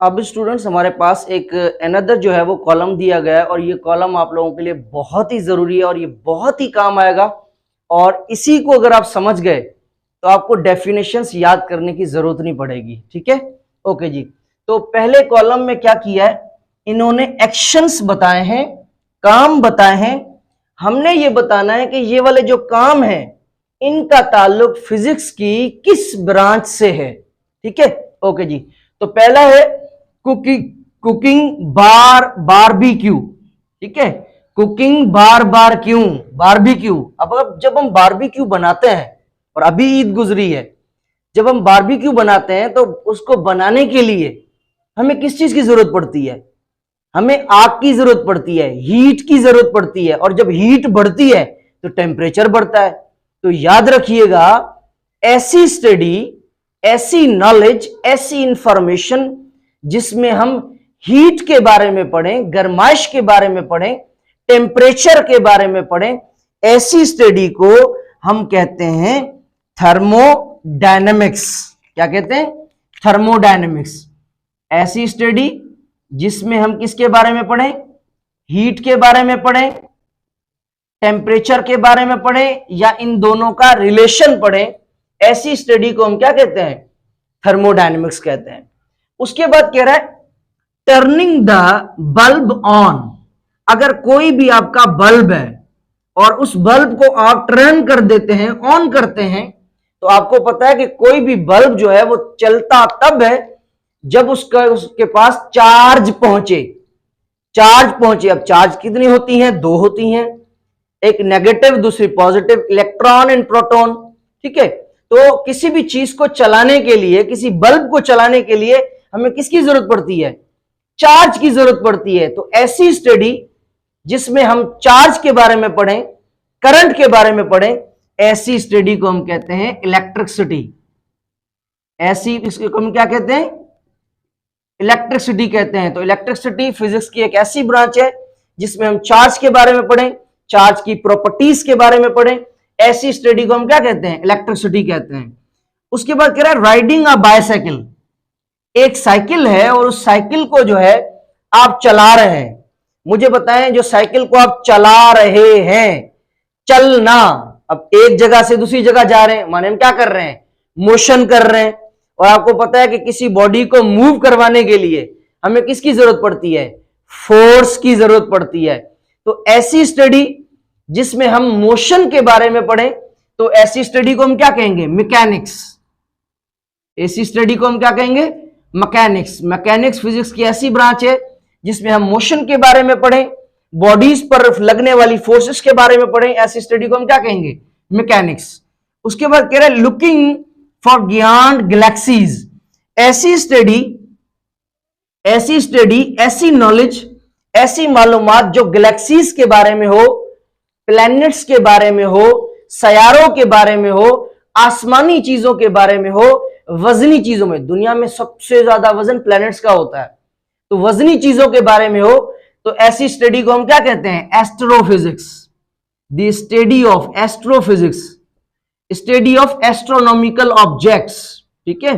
अब स्टूडेंट्स हमारे पास एक अनदर जो है वो कॉलम दिया गया है और ये कॉलम आप लोगों के लिए बहुत ही जरूरी है और ये बहुत ही काम आएगा। और इसी को अगर आप समझ गए तो आपको डेफिनेशंस याद करने की जरूरत नहीं पड़ेगी। ठीक है, ओके जी। तो पहले कॉलम में क्या किया है, इन्होंने एक्शंस बताए हैं, काम बताए हैं। हमने ये बताना है कि ये वाले जो काम है इनका ताल्लुक फिजिक्स की किस ब्रांच से है। ठीक है, ओके जी। तो पहला है कुकिंग, कुकिंग बार बारबीक्यू। ठीक है, कुकिंग बार बार क्यों बारबीक्यू। अब जब हम बारबीक्यू बनाते हैं, और अभी ईद गुजरी है, जब हम बारबीक्यू बनाते हैं तो उसको बनाने के लिए हमें किस चीज की जरूरत पड़ती है, हमें आग की जरूरत पड़ती है, हीट की जरूरत पड़ती है। और जब हीट बढ़ती है तो टेम्परेचर बढ़ता है। तो याद रखिएगा, ऐसी स्टडी, ऐसी नॉलेज, ऐसी इंफॉर्मेशन जिसमें हम हीट के बारे में पढ़ें, गर्माइश के बारे में पढ़ें, टेम्परेचर के बारे में पढ़ें, ऐसी स्टडी को हम कहते हैं थर्मोडायनेमिक्स। क्या कहते हैं? थर्मोडायनेमिक्स। ऐसी स्टडी जिसमें हम किसके बारे में पढ़ें, हीट के बारे में पढ़ें, टेम्परेचर के बारे में पढ़ें, या इन दोनों का रिलेशन पढ़ें, ऐसी स्टडी को हम क्या कहते हैं? थर्मोडायनेमिक्स कहते हैं। उसके बाद कह रहा है टर्निंग द बल्ब ऑन। अगर कोई भी आपका बल्ब है और उस बल्ब को आप टर्न कर देते हैं, ऑन करते हैं, तो आपको पता है कि कोई भी बल्ब जो है वो चलता तब है जब उसके पास चार्ज पहुंचे। चार्ज पहुंचे। अब चार्ज कितनी होती हैं? दो होती हैं, एक नेगेटिव, दूसरी पॉजिटिव, इलेक्ट्रॉन एंड प्रोटॉन। ठीक है, तो किसी भी चीज को चलाने के लिए, किसी बल्ब को चलाने के लिए हमें किसकी जरूरत पड़ती है? चार्ज की जरूरत पड़ती है। तो ऐसी स्टडी जिसमें हम चार्ज के बारे में पढ़ें, करंट के बारे में पढ़ें, ऐसी स्टडी को हम कहते हैं इलेक्ट्रिसिटी। ऐसी, इसको हम क्या कहते हैं? इलेक्ट्रिसिटी कहते हैं। तो इलेक्ट्रिसिटी फिजिक्स की एक ऐसी ब्रांच है जिसमें हम चार्ज के बारे में पढ़ें, चार्ज की प्रॉपर्टीज के बारे में पढ़ें, ऐसी स्टडी को हम क्या कहते हैं? इलेक्ट्रिसिटी कहते हैं। उसके बाद कह रहा है राइडिंग अ बाइसाइकिल। एक साइकिल है और उस साइकिल को जो है आप चला रहे हैं। मुझे बताएं, जो साइकिल को आप चला रहे हैं, चलना, अब एक जगह से दूसरी जगह जा रहे हैं, माने हम क्या कर रहे हैं? मोशन कर रहे हैं। और आपको पता है कि किसी बॉडी को मूव करवाने के लिए हमें किसकी जरूरत पड़ती है? फोर्स की जरूरत पड़ती है। तो ऐसी स्टडी जिसमें हम मोशन के बारे में पढ़ें, तो ऐसी स्टडी को हम क्या कहेंगे? मैकेनिक्स। ऐसी स्टडी को हम क्या कहेंगे? मैकेनिक्स। मैकेनिक्स फिजिक्स की ऐसी ब्रांच है जिसमें हम मोशन के बारे में पढ़ें, बॉडीज पर लगने वाली फोर्सेस के बारे में पढ़ें, ऐसी स्टडी को हम क्या कहेंगे? मैकेनिक्स। उसके बाद कह रहे हैं लुकिंग फॉर बियॉन्ड गैलेक्सीज। ऐसी स्टडी, ऐसी नॉलेज, ऐसी मालूमात जो गैलेक्सीज के बारे में हो, प्लैनेट्स के बारे में हो, सयारों के बारे में हो, आसमानी चीजों के बारे में हो, वजनी चीजों में। दुनिया में सबसे ज्यादा वजन प्लैनेट्स का होता है, तो वजनी चीजों के बारे में हो, तो ऐसी स्टडी को हम क्या कहते हैं? Astrophysics. The study of astrophysics, study of astronomical objects. ठीक है,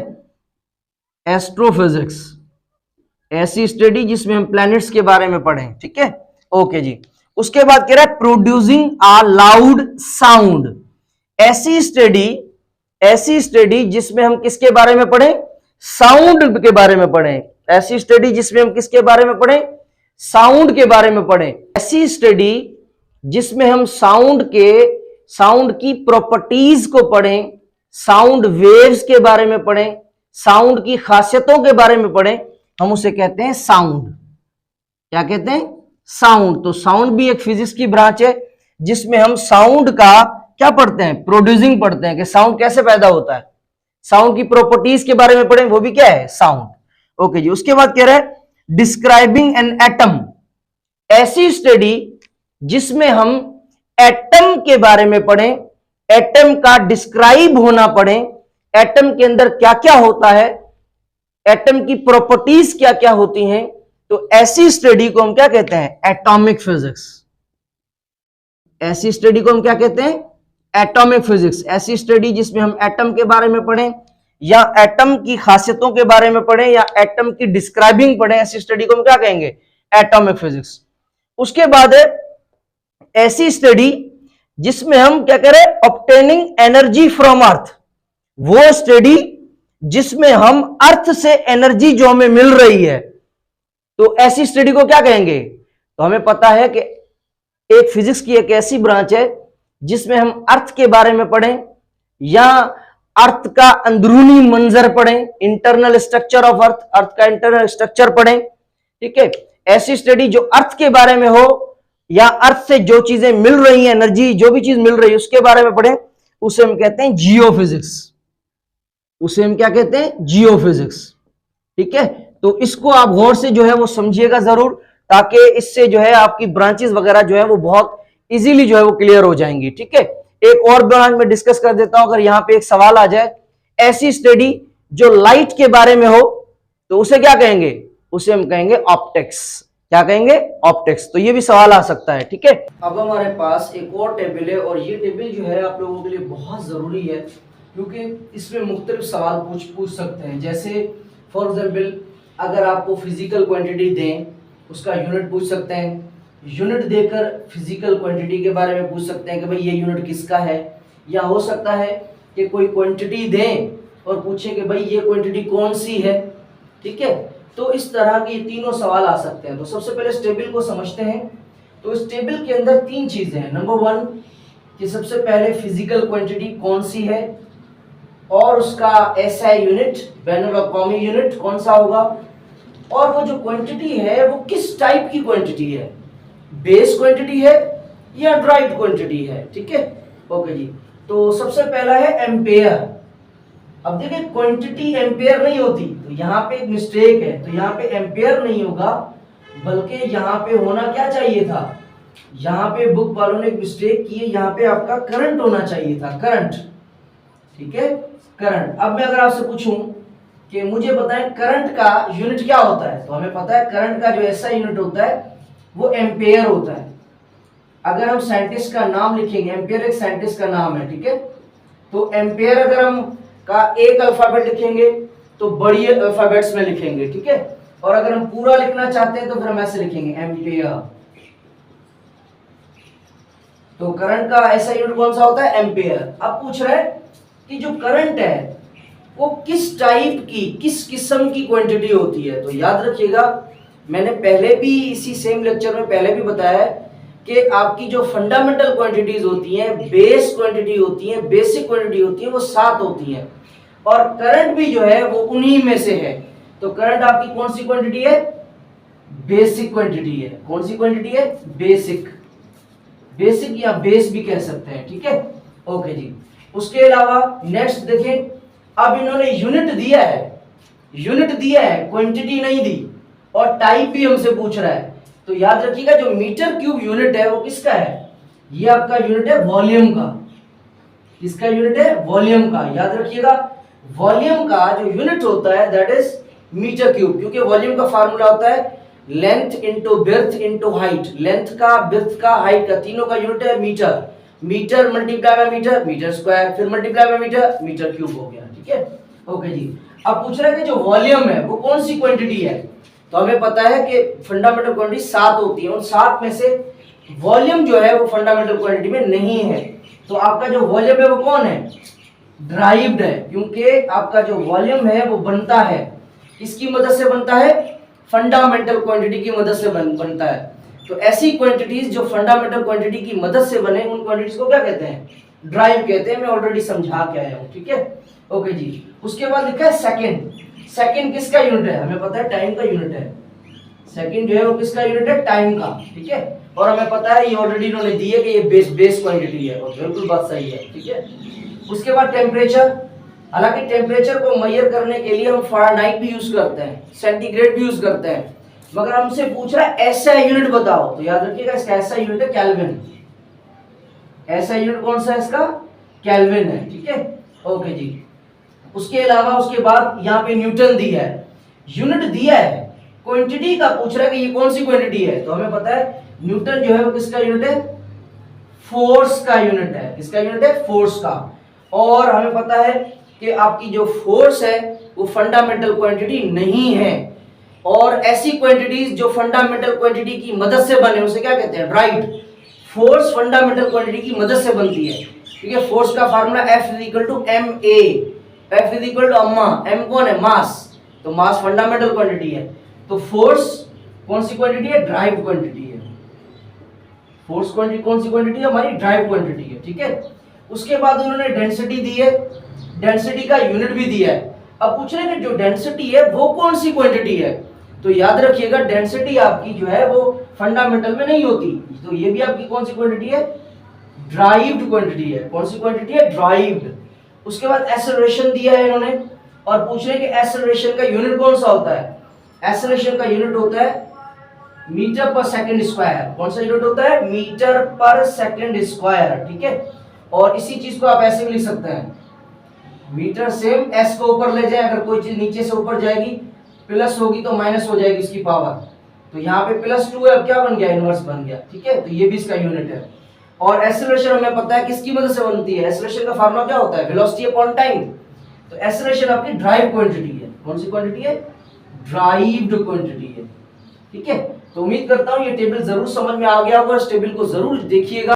एस्ट्रोफिजिक्स, ऐसी स्टडी जिसमें हम प्लैनेट्स के बारे में पढ़ें। ठीक है, ओके जी। उसके बाद कह रहा है प्रोड्यूसिंग अ लाउड साउंड। ऐसी स्टडी जिसमें हम किसके बारे में पढ़ें? साउंड के बारे में पढ़ें। ऐसी स्टडी जिसमें हम किसके बारे में पढ़ें? साउंड के बारे में पढ़ें। ऐसी स्टडी जिसमें हम साउंड की प्रॉपर्टीज को पढ़ें, साउंड वेव्स के बारे में पढ़ें, साउंड की खासियतों के बारे में पढ़ें, हम उसे कहते हैं साउंड। क्या कहते हैं? साउंड। तो साउंड भी एक फिजिक्स की ब्रांच है जिसमें हम साउंड का क्या पढ़ते हैं? प्रोड्यूसिंग पढ़ते हैं कि साउंड कैसे पैदा होता है, साउंड की प्रॉपर्टीज के बारे में पढ़ें, वो भी क्या है? साउंड। ओके जी। उसके बाद कह रहे हैं डिस्क्राइबिंग एन एटम। ऐसी स्टडी जिसमें हम एटम के बारे में पढ़ें, एटम का डिस्क्राइब होना पढ़ें, एटम के अंदर क्या क्या होता है, एटम की प्रॉपर्टीज क्या क्या होती हैं, तो ऐसी स्टडी को हम क्या कहते हैं? Atomic physics. ऐसी स्टडी को हम क्या कहते हैं? Atomic physics. ऐसी स्टडी जिसमें हम एटम के बारे में पढ़ें, या एटम की खासियतों के बारे में पढ़ें या एटम की डिस्क्राइबिंग पढ़ें, ऐसी स्टडी को हम क्या कहेंगे? Atomic physics. उसके बाद है ऐसी स्टडी जिसमें हम क्या करें? ऑब्टेनिंग एनर्जी फ्रॉम अर्थ। वो स्टडी जिसमें हम अर्थ से एनर्जी जो हमें मिल रही है, तो ऐसी स्टडी को क्या कहेंगे? तो हमें पता है कि एक फिजिक्स की एक ऐसी ब्रांच है जिसमें हम अर्थ के बारे में पढ़ें या अर्थ का अंदरूनी मंजर पढ़ें, इंटरनल स्ट्रक्चर ऑफ अर्थ, अर्थ का इंटरनल स्ट्रक्चर पढ़ें। ठीक है, ऐसी स्टडी जो अर्थ के बारे में हो या अर्थ से जो चीजें मिल रही हैं, एनर्जी जो भी चीज मिल रही है उसके बारे में पढ़ें, उसे हम कहते हैं जियोफिजिक्स। उसे हम क्या कहते हैं? जियोफिजिक्स। ठीक है, तो इसको आप गौर से जो है वो समझिएगा जरूर, ताकि इससे जो है आपकी ब्रांचेस वगैरह जो है वो बहुत इजीली जो है वो क्लियर हो जाएंगी। ठीक है, एक और ब्रांच में डिस्कस कर देता हूं। अगर यहां पे एक सवाल आ जाए, ऐसी स्टडी जो लाइट के बारे में हो, तो उसे क्या कहेंगे? उसे हम कहेंगे ऑप्टिक्स। क्या कहेंगे? ऑप्टिक्स। तो ये भी सवाल आ सकता है। ठीक है, अब हमारे पास एक और टेबल है, और ये टेबल जो है आप लोगों के लिए बहुत जरूरी है, क्योंकि इसमें मुख्तलिफ सवाल पूछ सकते हैं। जैसे फॉर एग्जाम्पल, अगर आपको फिजिकल क्वांटिटी दें, उसका यूनिट पूछ सकते हैं। यूनिट देकर फिजिकल क्वांटिटी के बारे में पूछ सकते हैं कि भाई ये यूनिट किसका है। या हो सकता है कि कोई क्वांटिटी दें और पूछें कि भाई ये क्वांटिटी कौन सी है। ठीक है, तो इस तरह के तीनों सवाल आ सकते हैं। तो सबसे पहले इस टेबल को समझते हैं। तो इस टेबल के अंदर तीन चीजें हैं। नंबर वन, कि सबसे पहले फिजिकल क्वांटिटी कौन सी है और उसका एसआई यूनिट, बैनुल अक़वामी यूनिट कौन सा होगा, और वो जो क्वांटिटी है वो किस टाइप की क्वांटिटी है, बेस क्वांटिटी है या ड्राइव क्वांटिटी है। ठीक है, ओके जी। तो सबसे पहला है एम्पेयर। अब देखिए, क्वांटिटी एम्पेयर नहीं होती, तो यहाँ पे एक मिस्टेक है। तो यहाँ पे एम्पेयर नहीं होगा, बल्कि यहाँ पे होना क्या चाहिए था? यहाँ पे बुक वालों ने एक मिस्टेक की है, यहाँ पे आपका करंट होना चाहिए था, करंट। ठीक है, करंट। अब मैं अगर आपसे पूछूं कि मुझे बताएं करंट का यूनिट क्या होता है, तो हमें पता है करंट का जो ऐसा यूनिट होता है वो एम्पेयर होता है। अगर हम साइंटिस्ट का नाम लिखेंगे, एम्पेयर एक साइंटिस्ट का नाम है। ठीक है, तो एम्पेयर अगर हम का एक अल्फाबेट लिखेंगे तो बड़ी अल्फाबेट्स में लिखेंगे। ठीक है, और अगर हम पूरा लिखना चाहते हैं तो फिर हम ऐसे लिखेंगे एम्पेयर। तो करंट का ऐसा यूनिट कौन सा होता है? एम्पेयर। अब पूछ रहे हैं कि जो करंट है वो किस टाइप की, किस किस्म की क्वांटिटी होती है। तो याद रखिएगा, मैंने पहले भी इसी सेम लेक्चर में पहले भी बताया है कि आपकी जो फंडामेंटल क्वांटिटीज होती हैं, बेस क्वांटिटी होती है, बेसिक क्वांटिटी होती है, वो 7 होती हैं, और करंट भी जो है वो उन्हीं में से है। तो करंट आपकी कौन सी क्वांटिटी है? बेसिक क्वांटिटी है। कौन सी क्वांटिटी है? बेसिक। बेसिक या बेस भी कह सकते हैं। ठीक है, ओके जी। उसके अलावा नेक्स्ट देखें, अब इन्होंने यूनिट दिया है, यूनिट दिया है, क्वांटिटी नहीं दी, और टाइप भी हमसे पूछ रहा है। तो याद रखिएगा, जो मीटर क्यूब यूनिट है वो किसका है? ये आपका यूनिट है वॉल्यूम का। किसका यूनिट है? वॉल्यूम का। याद रखिएगा, वॉल्यूम का जो यूनिट होता है दैट इज मीटर क्यूब, क्योंकि वॉल्यूम का फार्मूला होता है length into breadth into height. Length का, बिर्थ का, हाइट का, तीनों का यूनिट है metre. Metre multiply by metre, metre square, फिर multiply by metre, metre cube हो गया। ठीक है, ओके जी। अब पूछ रहे हैं कि जो वॉल्यूम है वो कौन सी क्वांटिटी है। तो हमें पता है कि फंडामेंटल क्वांटिटी 7 होती है, उन 7 में से वॉल्यूम जो है वो फंडामेंटल क्वांटिटी में नहीं है। तो आपका जो वॉल्यूम है वो कौन है? ड्राइव्ड है, क्योंकि आपका जो वॉल्यूम है वो बनता है, किसकी मदद से बनता है? फंडामेंटल क्वांटिटी की मदद से बनता है। तो ऐसी क्वांटिटीज जो फंडामेंटल क्वांटिटी की मदद से बने, उन क्वांटिटीज को क्या कहते हैं? ड्राइव कहते हैं। मैं ऑलरेडी समझा के आया हूं। ठीक है, ओके जी। उसके बाद लिखा है सेकंड। सेकंड किसका यूनिट है? हमें पता है टाइम का यूनिट है। सेकंड जो है वो किसका यूनिट है? टाइम का। ठीक है, और हमें पता है ये ऑलरेडी इन्होंने दी है कि ये बेस क्वांटिटी है, और बिल्कुल बात सही है। ठीक है, उसके बाद टेम्परेचर। हालांकि टेम्परेचर को मेजर करने के लिए हम फ़ारेनहाइट भी यूज करते हैं, सेंटीग्रेड भी यूज करते हैं, मगर हमसे पूछ रहा है ऐसा यूनिट बताओ। तो याद रखिएगा, इसका ऐसा यूनिट है केल्विन। ऐसा यूनिट कौन सा है इसका? केल्विन है। ठीक है, ओके जी। उसके अलावा उसके बाद यहाँ पे न्यूटन दिया है, यूनिट दिया है, क्वांटिटी का पूछ रहा है कि ये कौन सी क्वांटिटी है। तो हमें पता है न्यूटन जो है वो किसका यूनिट है? फोर्स का यूनिट है। किसका यूनिट है? फोर्स का। और हमें पता है कि आपकी जो फोर्स है वो फंडामेंटल क्वांटिटी नहीं है, और ऐसी क्वांटिटीज जो फंडामेंटल क्वांटिटी की मदद से बने उसे क्या कहते हैं, ड्राइव्ड। फोर्स फंडामेंटल क्वांटिटी की मदद से बनती है, ठीक है। फोर्स का formula F is equal to M A, F is equal to अम्मा, एम कौन है, मास, तो मास फंडामेंटल क्वांटिटी है। तो फोर्स कौन सी क्वांटिटी है, ड्राइव क्वांटिटी है। फोर्स क्वांटिटी कौन सी क्वांटिटी है, हमारी ड्राइव क्वांटिटी है, ठीक है। उसके बाद उन्होंने डेंसिटी दी है, डेंसिटी का यूनिट भी दिया है। अब पूछ रहे हैं कि जो डेंसिटी है वो कौन सी क्वांटिटी है, तो याद रखिएगा डेंसिटी आपकी जो है वो फंडामेंटल में नहीं होती, तो ये भी आपकी कौन सी क्वांटिटी है, ड्राइव्ड क्वांटिटी है। कौन सी क्वांटिटी है, ड्राइव्ड। उसके बाद एक्सेलरेशन दिया है इन्होंने, और पूछ रहे हैं कि एक्सेलरेशन का यूनिट कौन सा होता है, एक्सेलरेशन का यूनिट होता है मीटर पर सेकंड स्क्वायर। कौन सा यूनिट होता है, मीटर पर सेकंड स्क्वायर, ठीक है। और इसी चीज को आप ऐसे भी लिख सकते हैं, मीटर सेम एस को ऊपर ले जाए, अगर कोई चीज नीचे से ऊपर जाएगी प्लस होगी तो माइनस हो जाएगी उसकी पावर, तो यहाँ पे +2 है, अब क्या बन गया, इनवर्स बन गया, ठीक है। तो ये भी इसका यूनिट है। और एक्सेलरेशन हमें पता है किसकी मदद से बनती है, एक्सेलरेशन का फार्मूला क्या होता है, वेलोसिटी अपॉन टाइम। तो एक्सेलरेशन आपकी ड्राइव क्वांटिटी है। कौन सी क्वांटिटी है, ड्राइव्ड क्वांटिटी है, ठीक है। तो उम्मीद करता हूं ये टेबल जरूर समझ में आ गया होगा, इस टेबल को जरूर देखिएगा।